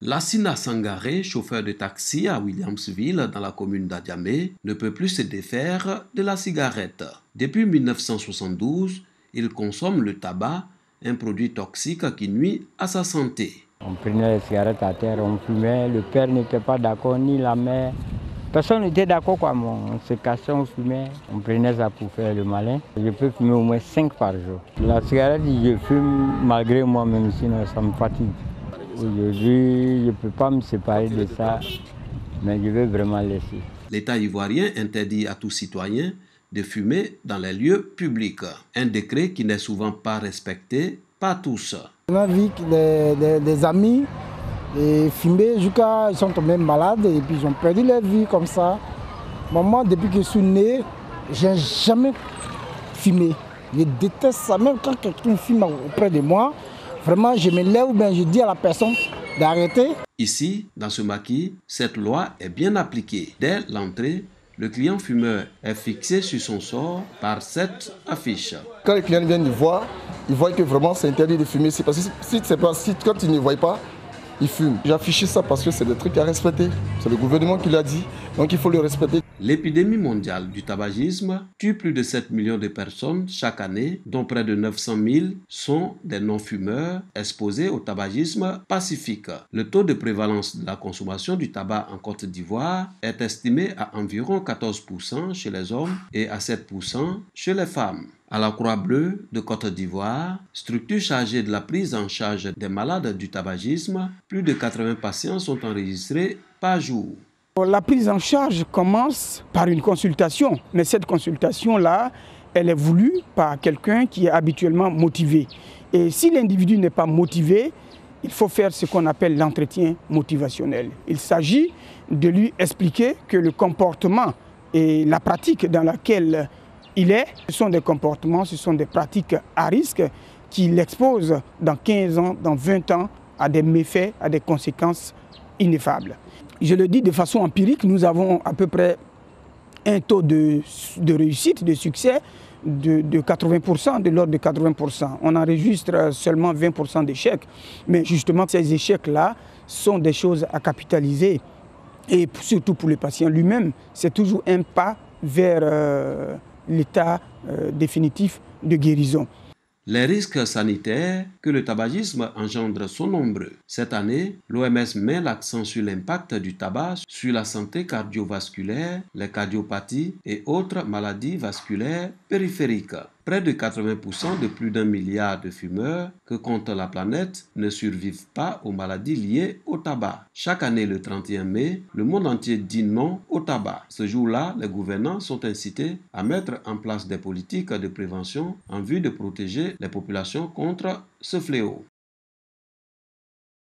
Lassina Sangaré, chauffeur de taxi à Williamsville dans la commune d'Adiamé, ne peut plus se défaire de la cigarette. Depuis 1972, il consomme le tabac, un produit toxique qui nuit à sa santé. On prenait les cigarettes à terre, on fumait, le père n'était pas d'accord, ni la mère. Personne n'était d'accord quoi, on se cachait, on fumait, on prenait ça pour faire le malin. Je peux fumer au moins 5 par jour. La cigarette, je fume malgré moi-même, sinon ça me fatigue. Aujourd'hui, je ne peux pas me séparer de ça, mais je veux vraiment laisser. L'État ivoirien interdit à tout citoyen de fumer dans les lieux publics. Un décret qui n'est souvent pas respecté par tous. On a vu des amis fumer jusqu'à ils sont tombés malades et puis ils ont perdu leur vie comme ça. Moi, depuis que je suis né, je n'ai jamais fumé. Je déteste ça. Même quand quelqu'un fume auprès de moi, vraiment, je me lève ou bien je dis à la personne d'arrêter. Ici, dans ce maquis, cette loi est bien appliquée. Dès l'entrée, le client fumeur est fixé sur son sort par cette affiche. Quand les clients viennent voir, ils voient que vraiment c'est interdit de fumer ici. Parce que quand ils ne voient pas, ils fument. J'ai affiché ça parce que c'est des trucs à respecter. C'est le gouvernement qui l'a dit, donc il faut le respecter. L'épidémie mondiale du tabagisme tue plus de 7 millions de personnes chaque année, dont près de 900 000 sont des non-fumeurs exposés au tabagisme pacifique. Le taux de prévalence de la consommation du tabac en Côte d'Ivoire est estimé à environ 14% chez les hommes et à 7% chez les femmes. À la Croix-Bleue de Côte d'Ivoire, structure chargée de la prise en charge des malades du tabagisme, plus de 80 patients sont enregistrés par jour. La prise en charge commence par une consultation, mais cette consultation-là, elle est voulue par quelqu'un qui est habituellement motivé. Et si l'individu n'est pas motivé, il faut faire ce qu'on appelle l'entretien motivationnel. Il s'agit de lui expliquer que le comportement et la pratique dans laquelle il est, ce sont des comportements, ce sont des pratiques à risque qui l'exposent dans 15 ans, dans 20 ans à des méfaits, à des conséquences ineffables. Je le dis de façon empirique, nous avons à peu près un taux de réussite, de succès de 80%, de l'ordre de 80%. On enregistre seulement 20% d'échecs, mais justement ces échecs-là sont des choses à capitaliser. Et surtout pour le patient lui-même, c'est toujours un pas vers l'état définitif de guérison. Les risques sanitaires que le tabagisme engendre sont nombreux. Cette année, l'OMS met l'accent sur l'impact du tabac sur la santé cardiovasculaire, les cardiopathies et autres maladies vasculaires périphériques. Près de 80% de plus d'1 milliard de fumeurs que compte la planète ne survivent pas aux maladies liées au tabac. Chaque année, le 31 mai, le monde entier dit non au tabac. Ce jour-là, les gouvernants sont incités à mettre en place des politiques de prévention en vue de protéger les populations contre ce fléau.